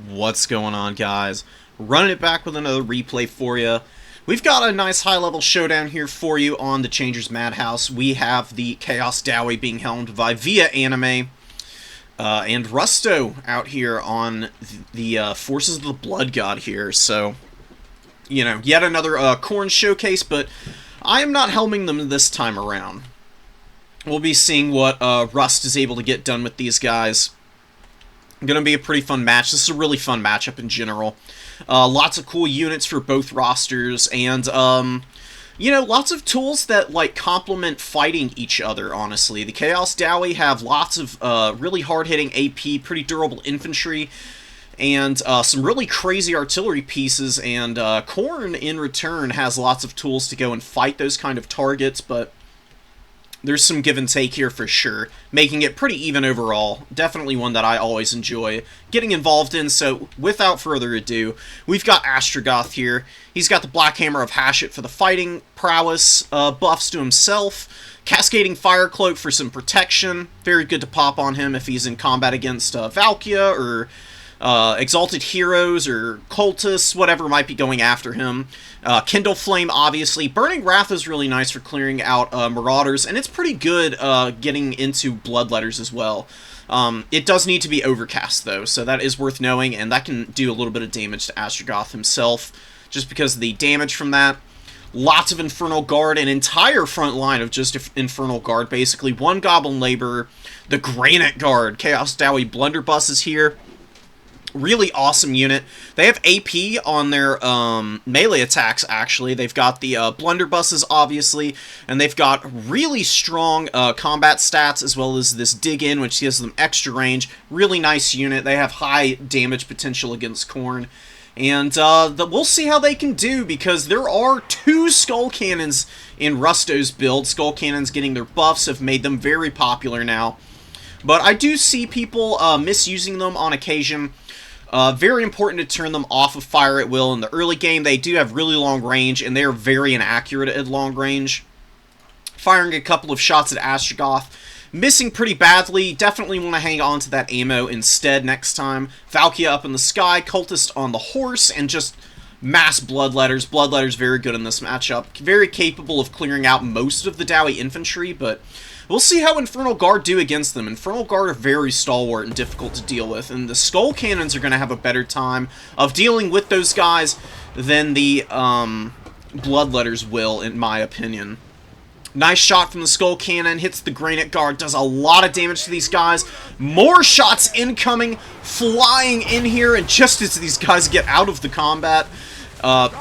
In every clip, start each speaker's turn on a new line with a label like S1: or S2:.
S1: What's going on, guys? Running it back with another replay for you. We've got a nice high-level showdown here for you on the Changer's Madhouse. We have the Chaos Dowie being helmed by Via Anime, and Rusto out here on the Forces of the Blood God here. So, you know, yet another Khorne showcase, but I am not helming them this time around. We'll be seeing what Rust is able to get done with these guys. Going to be a pretty fun match. This is a really fun matchup in general. Lots of cool units for both rosters, and, you know, lots of tools that, like, complement fighting each other, honestly. The Chaos Dowie have lots of really hard-hitting AP, pretty durable infantry, and some really crazy artillery pieces, and Khorne, in return, has lots of tools to go and fight those kind of targets, but there's some give and take here for sure, making it pretty even overall. Definitely one that I always enjoy getting involved in, so without further ado, we've got Astrogoth here. He's got the Black Hammer of Hashut for the fighting prowess, buffs to himself, Cascading Fire Cloak for some protection. Very good to pop on him if he's in combat against Valkia or Exalted Heroes or Cultists, whatever might be going after him. Kindle Flame, obviously. Burning Wrath is really nice for clearing out Marauders, and it's pretty good getting into Bloodletters as well. It does need to be Overcast, though, so that is worth knowing, and that can do a little bit of damage to Astrogoth himself, just because of the damage from that. Lots of Infernal Guard, an entire front line of just Infernal Guard, basically. One Goblin Laborer, the Granite Guard. Chaos Dowie Blunderbuss is here. Really awesome unit. They have AP on their melee attacks, actually. They've got the blunderbusses, obviously, and they've got really strong combat stats, as well as this dig-in, which gives them extra range. Really nice unit. They have high damage potential against Khorne. And we'll see how they can do, because there are two Skull Cannons in Rusto's build. Skull Cannons getting their buffs have made them very popular now. But I do see people misusing them on occasion. Very important to turn them off of fire at will. In the early game, they do have really long range, and they are very inaccurate at long range. Firing a couple of shots at Astrogoth, missing pretty badly. Definitely want to hang on to that ammo instead next time. Valkia up in the sky, Cultist on the horse, and just mass Bloodletters. Bloodletters very good in this matchup. Very capable of clearing out most of the Dowie infantry, but we'll see how Infernal Guard do against them. Infernal Guard are very stalwart and difficult to deal with, and the Skull Cannons are going to have a better time of dealing with those guys than the Bloodletters will, in my opinion. Nice shot from the Skull Cannon, hits the Granite Guard, does a lot of damage to these guys. More shots incoming, flying in here, and just as these guys get out of the combat,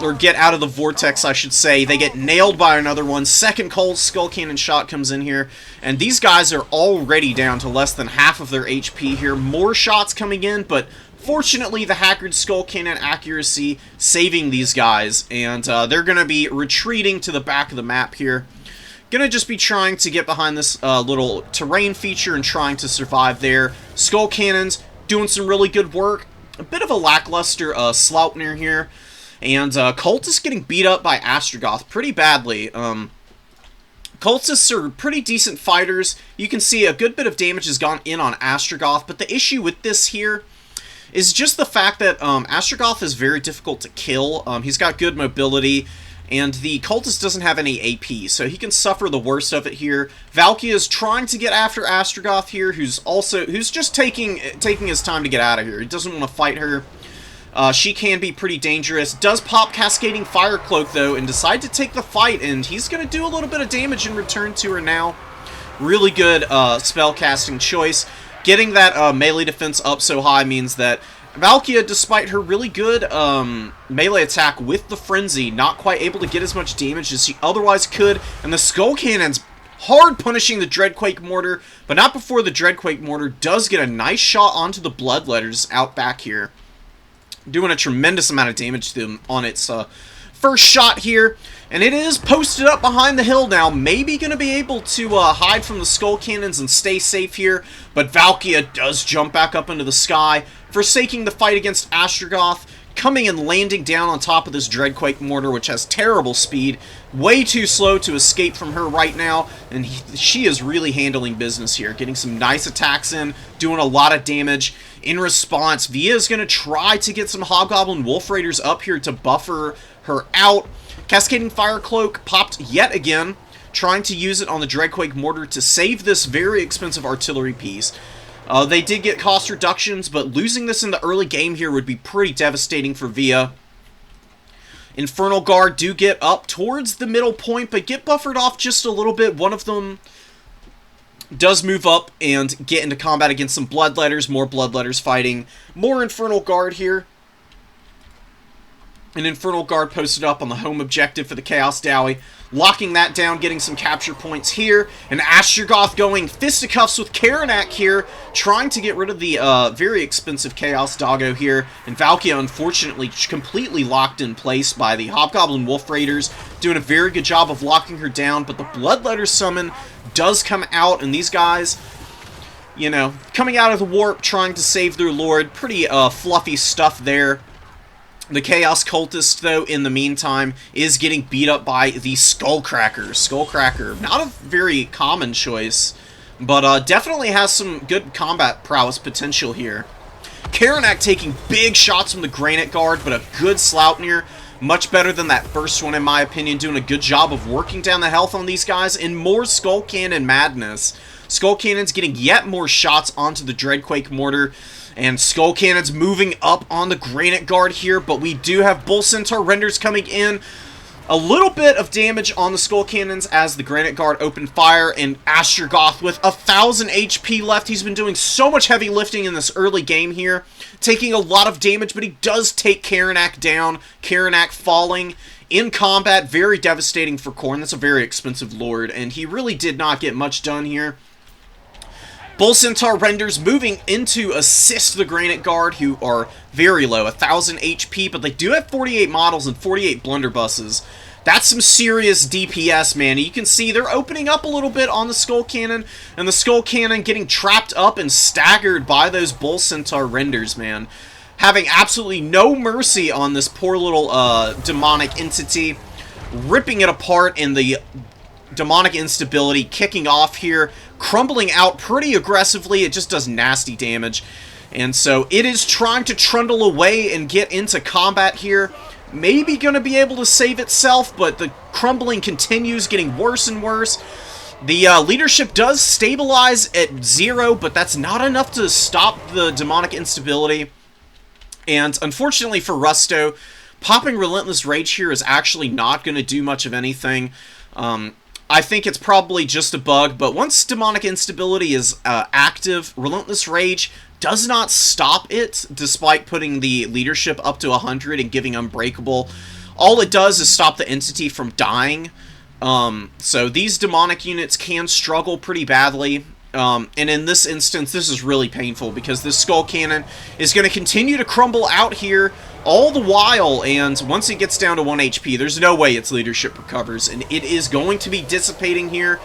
S1: or get out of the vortex, I should say, they get nailed by another one. Second cold Skull Cannon shot comes in here, and these guys are already down to less than half of their HP here. More shots coming in, but fortunately the Haggard Skull Cannon accuracy saving these guys, and they're going to be retreating to the back of the map here. Gonna just be trying to get behind this little terrain feature and trying to survive there. Skull Cannons doing some really good work. A bit of a lackluster Sloutner here. And Cultists getting beat up by Astrogoth pretty badly. Cultists are pretty decent fighters. You can see a good bit of damage has gone in on Astrogoth, but the issue with this here is just the fact that Astrogoth is very difficult to kill. He's got good mobility, and the Cultist doesn't have any AP, so he can suffer the worst of it here. Valkia is trying to get after Astrogoth here, who's just taking his time to get out of here. He doesn't want to fight her. She can be pretty dangerous. Does pop Cascading Fire Cloak, though, and decide to take the fight, and he's going to do a little bit of damage in return to her now. Really good spell-casting choice. Getting that melee defense up so high means that Valkia, despite her really good melee attack with the Frenzy, not quite able to get as much damage as she otherwise could, and the Skull Cannon's hard punishing the Dreadquake Mortar, but not before the Dreadquake Mortar does get a nice shot onto the Bloodletters out back here. Doing a tremendous amount of damage to them on its first shot here. And it is posted up behind the hill now. Maybe going to be able to hide from the Skull Cannons and stay safe here. But Valkia does jump back up into the sky, forsaking the fight against Astrogoth. coming and landing down on top of this Dreadquake Mortar, which has terrible speed, way too slow to escape from her right now, and she is really handling business here, getting some nice attacks in, doing a lot of damage. In response, Via is going to try to get some Hobgoblin Wolf Raiders up here to buffer her out. Cascading Fire Cloak popped yet again, trying to use it on the Dreadquake Mortar to save this very expensive artillery piece. They did get cost reductions, but losing this in the early game here would be pretty devastating for Via. Infernal Guard do get up towards the middle point, but get buffered off just a little bit. One of them does move up and get into combat against some Bloodletters. More Bloodletters fighting. More Infernal Guard here. An Infernal Guard posted up on the home objective for the Chaos Dowie. Locking that down, getting some capture points here. And Astragoth going fisticuffs with Khornate here, trying to get rid of the very expensive Chaos Doggo here. And Valkia, unfortunately, completely locked in place by the Hobgoblin Wolf Raiders, doing a very good job of locking her down. But the Bloodletter summon does come out, and these guys, you know, coming out of the warp, trying to save their lord. Pretty fluffy stuff there. The Chaos Cultist, though, in the meantime, is getting beat up by the Skullcracker. Skullcracker, not a very common choice, but definitely has some good combat prowess potential here. Khornate taking big shots from the Granite Guard, but a good Sloughtner. Much better than that first one, in my opinion, doing a good job of working down the health on these guys, and more Skull Cannon madness. Skull Cannon's getting yet more shots onto the Dreadquake Mortar, and Skull Cannon's moving up on the Granite Guard here, but we do have Bull Centaur Renders coming in. A little bit of damage on the Skull Cannons as the Granite Guard open fire, and Astragoth with 1,000 HP left. He's been doing so much heavy lifting in this early game here, taking a lot of damage, but he does take Khornate down. Khornate falling in combat, very devastating for Khorne. That's a very expensive lord, and he really did not get much done here. Bull Centaur Renders moving in to assist the Granite Guard, who are very low, 1,000 HP, but they do have 48 models and 48 blunderbusses. That's some serious DPS, man. You can see they're opening up a little bit on the Skull Cannon, and the Skull Cannon getting trapped up and staggered by those Bull Centaur Renders, man. Having absolutely no mercy on this poor little demonic entity, ripping it apart, and the demonic instability kicking off here, crumbling out pretty aggressively. It just does nasty damage, and so it is trying to trundle away and get into combat here. Maybe going to be able to save itself, but the crumbling continues, getting worse and worse. The leadership does stabilize at 0, but that's not enough to stop the demonic instability. And unfortunately for Rusto, popping Relentless Rage here is actually not going to do much of anything. I think it's probably just a bug, but once demonic instability is active, Relentless Rage does not stop it, despite putting the leadership up to 100 and giving Unbreakable. All it does is stop the entity from dying. So these demonic units can struggle pretty badly. And in this instance, this is really painful, because this Skull Cannon is going to continue to crumble out here all the while, and once it gets down to 1 HP, there's no way its leadership recovers, and it is going to be dissipating here.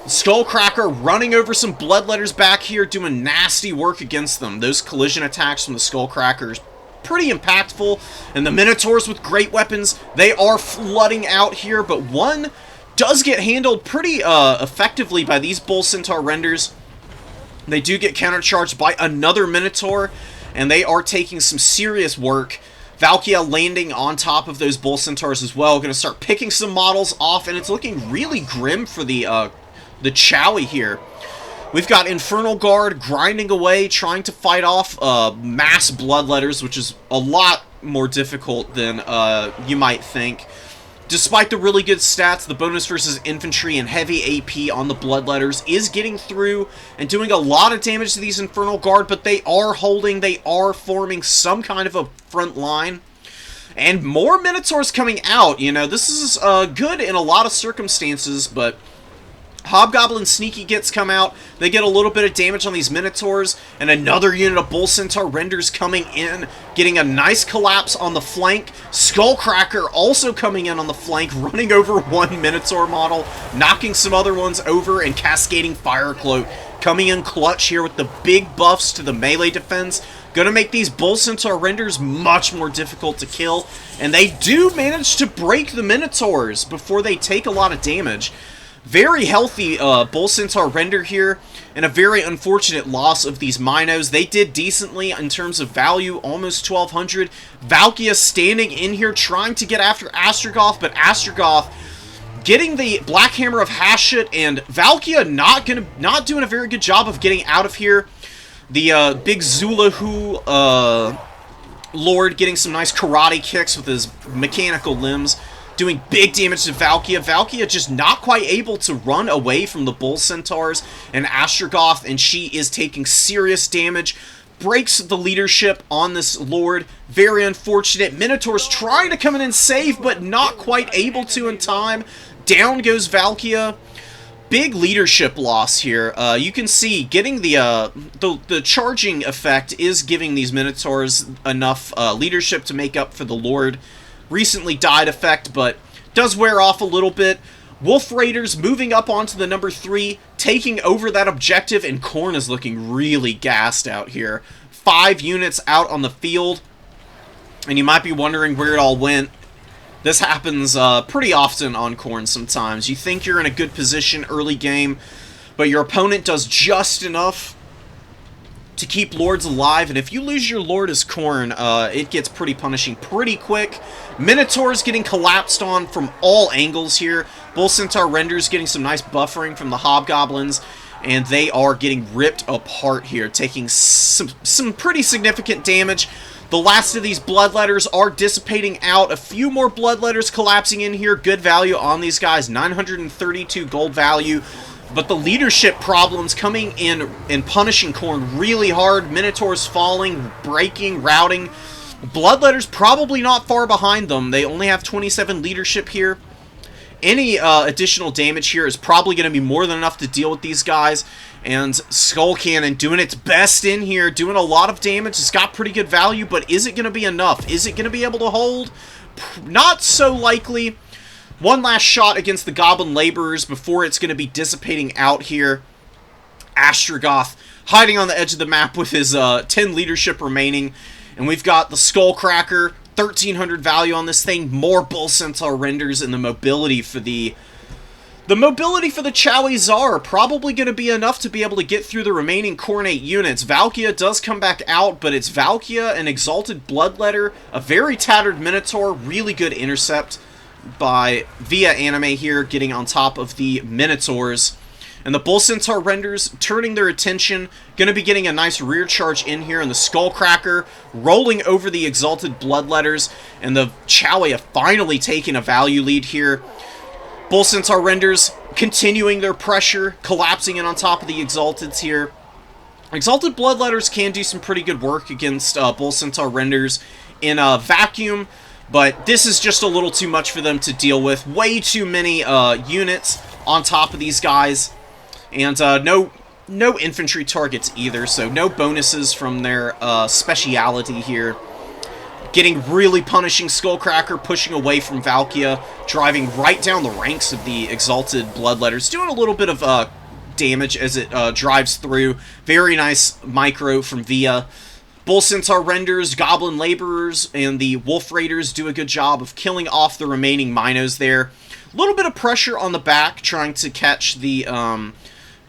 S1: Skullcracker running over some Bloodletters back here, doing nasty work against them. Those collision attacks from the Skullcrackers, pretty impactful, and the Minotaurs with great weapons, they are flooding out here, but one does get handled pretty effectively by these Bull Centaur Renders. They do get countercharged by another Minotaur, and they are taking some serious work. Valkia landing on top of those Bull Centaurs as well. Going to start picking some models off, and it's looking really grim for the Chowie here. We've got Infernal Guard grinding away, trying to fight off mass Bloodletters, which is a lot more difficult than you might think. Despite the really good stats, the bonus versus infantry and heavy AP on the Bloodletters is getting through and doing a lot of damage to these Infernal Guard, but they are holding, they are forming some kind of a front line. And more Minotaurs coming out, you know, this is good in a lot of circumstances, but Hobgoblin Sneaky Gets come out. They get a little bit of damage on these Minotaurs, and another unit of Bull Centaur Renders coming in, getting a nice collapse on the flank. Skullcracker also coming in on the flank, running over one Minotaur model, knocking some other ones over, and Cascading Fire Cloak coming in clutch here with the big buffs to the melee defense, Gonna make these Bull Centaur Renders much more difficult to kill, and they do manage to break the Minotaurs before they take a lot of damage. Very healthy Bull Centaur Render here, and a very unfortunate loss of these Minos. They did decently in terms of value, almost 1,200. Valkia standing in here trying to get after Astrogoth, but Astrogoth getting the Black Hammer of Hashut, and Valkia not doing a very good job of getting out of here. The big Zulahu Lord getting some nice karate kicks with his mechanical limbs, doing big damage to Valkia. Valkia just not quite able to run away from the Bull Centaurs and Astrogoth, and she is taking serious damage. Breaks the leadership on this Lord. Very unfortunate. Minotaurs trying to come in and save, but not quite able to in time. Down goes Valkia. Big leadership loss here. You can see getting the charging effect is giving these Minotaurs enough leadership to make up for the Lord recently died effect, but does wear off a little bit. Wolf Raiders moving up onto the number 3, taking over that objective, and Khorne is looking really gassed out here. 5 units out on the field, and you might be wondering where it all went. This happens pretty often on Khorne sometimes. You think you're in a good position early game, but your opponent does just enough to keep Lords alive, and if you lose your Lord as Khorne, it gets pretty punishing pretty quick. Minotaurs getting collapsed on from all angles here. Bull Centaur Renders getting some nice buffering from the Hobgoblins, and they are getting ripped apart here, taking some pretty significant damage. The last of these Bloodletters are dissipating out. A few more Bloodletters collapsing in here. Good value on these guys. 932 gold value. But the leadership problems coming in and punishing Khorne really hard. Minotaurs falling, breaking, routing. Bloodletters probably not far behind them. They only have 27 leadership here. Any additional damage here is probably going to be more than enough to deal with these guys. And Skull Cannon doing its best in here, doing a lot of damage. It's got pretty good value, but is it going to be enough? Is it going to be able to hold? Not so likely. One last shot against the Goblin Laborers before it's going to be dissipating out here. Astrogoth hiding on the edge of the map with his 10 leadership remaining. And we've got the Skullcracker, 1,300 value on this thing. More Bull Centaur Renders, and the mobility for the Chowie Tsar probably going to be enough to be able to get through the remaining Khornate units. Valkia does come back out, but it's Valkia, an Exalted Bloodletter, a very tattered Minotaur, really good intercept by Via Anime here, getting on top of the Minotaurs. And the Bull Centaur Renders turning their attention, going to be getting a nice rear charge in here, and the Skullcracker rolling over the Exalted Bloodletters, and the Chowie have finally taken a value lead here. Bull Centaur Renders continuing their pressure, collapsing in on top of the Exalteds here. Exalted Bloodletters can do some pretty good work against Bull Centaur Renders in a vacuum, but this is just a little too much for them to deal with. Way too many units on top of these guys, and no infantry targets either, so no bonuses from their speciality here. Getting really punishing Skullcracker, pushing away from Valkia, driving right down the ranks of the Exalted Bloodletters, doing a little bit of damage as it drives through. Very nice micro from Via. Bull Centaur Renders, Goblin Laborers, and the Wolf Raiders do a good job of killing off the remaining Minos there. A little bit of pressure on the back, trying to catch the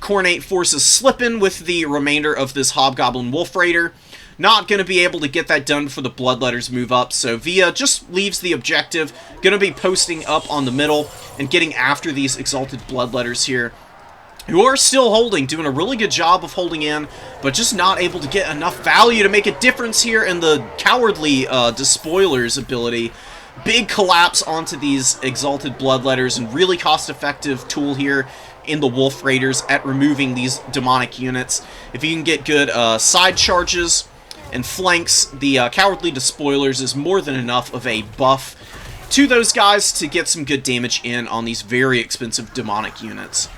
S1: Khornate forces slipping with the remainder of this Hobgoblin Wolf Raider. Not going to be able to get that done before the Bloodletters move up, so Via just leaves the objective. Going to be posting up on the middle and getting after these Exalted Bloodletters here, who are still holding, doing a really good job of holding in, but just not able to get enough value to make a difference here. And the Cowardly Despoiler's ability, big collapse onto these Exalted Bloodletters, and really cost-effective tool here in the Wolf Raiders at removing these demonic units. If you can get good side charges and flanks, the Cowardly Despoilers is more than enough of a buff to those guys to get some good damage in on these very expensive demonic units.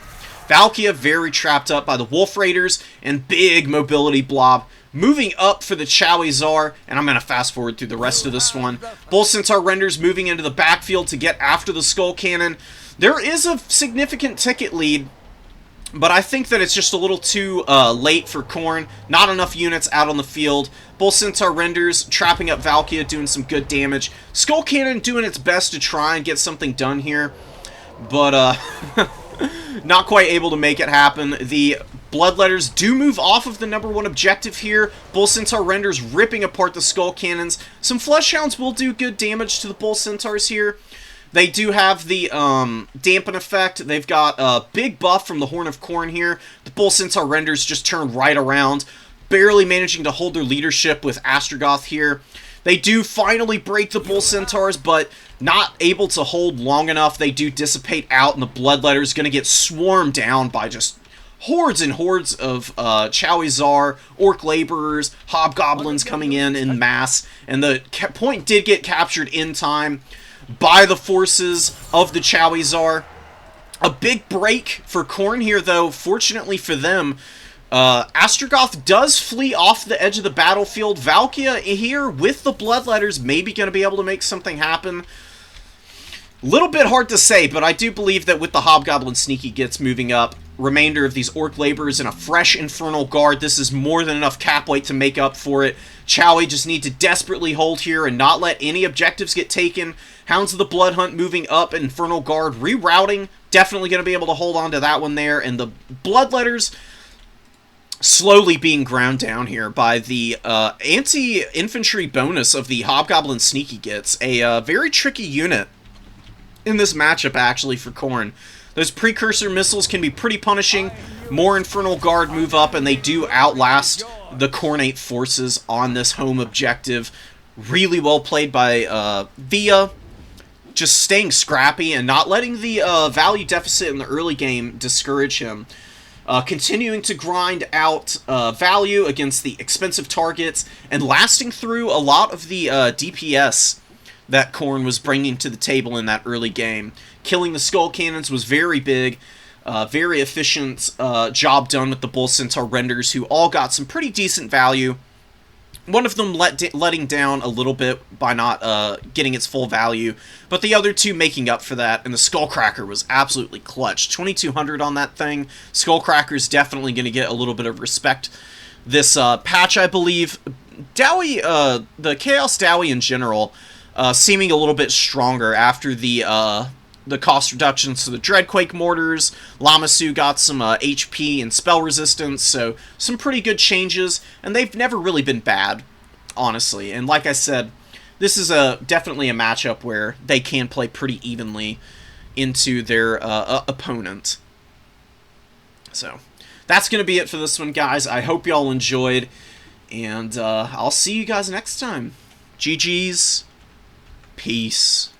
S1: Valkia very trapped up by the Wolf Raiders, and big mobility blob moving up for the Chowie Tsar, and I'm going to fast forward through the rest of this one. Bull Centaur Renders moving into the backfield to get after the Skull Cannon. There is a significant ticket lead But I think that it's just a little too late for Khorne. Not enough units out on the field. Bull Centaur renders, trapping up Valkia, doing some good damage. Skull Cannon doing its best to try and get something done here. But, not quite able to make it happen. The Bloodletters do move off of the #1 objective here. Bull Centaur renders ripping apart the Skull Cannons. Some Fleshhounds will do good damage to the Bull Centaurs here. They do have the dampen effect. They've got a big buff from the Horn of Khorne here. The Bull Centaur renders just turn right around, barely managing to hold their leadership with Astrogoth here. They do finally break the Bull Centaurs, but not able to hold long enough. They do dissipate out, and the Bloodletter is going to get swarmed down by just hordes and hordes of Chowizar, Orc Laborers, Hobgoblins coming in mass, and the point did get captured in time by the forces of the Chowizar. A big break for Khorne here, though. Fortunately for them, Astrogoth does flee off the edge of the battlefield. Valkia here with the Bloodletters maybe going to be able to make something happen. Little bit hard to say, but I do believe that with the Hobgoblin Sneaky Gits moving up, remainder of these Orc Laborers and a fresh Infernal Guard, this is more than enough cap weight to make up for it. Chowie just need to desperately hold here and not let any objectives get taken. Hounds of the Blood Hunt moving up, Infernal Guard rerouting, definitely going to be able to hold on to that one there, and the Bloodletters slowly being ground down here by the anti-infantry bonus of the Hobgoblin Sneaky Gits, a very tricky unit in this matchup, actually, for Khorne. Those precursor missiles can be pretty punishing. More Infernal Guard move up, and they do outlast the Khornate forces on this home objective. Really well played by Via, just staying scrappy and not letting the value deficit in the early game discourage him. Continuing to grind out value against the expensive targets, and lasting through a lot of the DPS that Khorne was bringing to the table in that early game. Killing the Skull Cannons was very big. Very efficient job done with the Bull Centaur renders, who all got some pretty decent value. One of them letting down a little bit by not getting its full value, but the other two making up for that, and the Skullcracker was absolutely clutch. 2,200 on that thing. Skullcracker's definitely going to get a little bit of respect this patch, I believe. Dowie, the Chaos Dowie in general, seeming a little bit stronger after the cost reductions to the Dreadquake Mortars. Lamasu got some HP and spell resistance, so some pretty good changes, and they've never really been bad, honestly. And like I said, this is definitely a matchup where they can play pretty evenly into their opponent. So, that's going to be it for this one, guys. I hope y'all enjoyed, and I'll see you guys next time. GG's. Peace.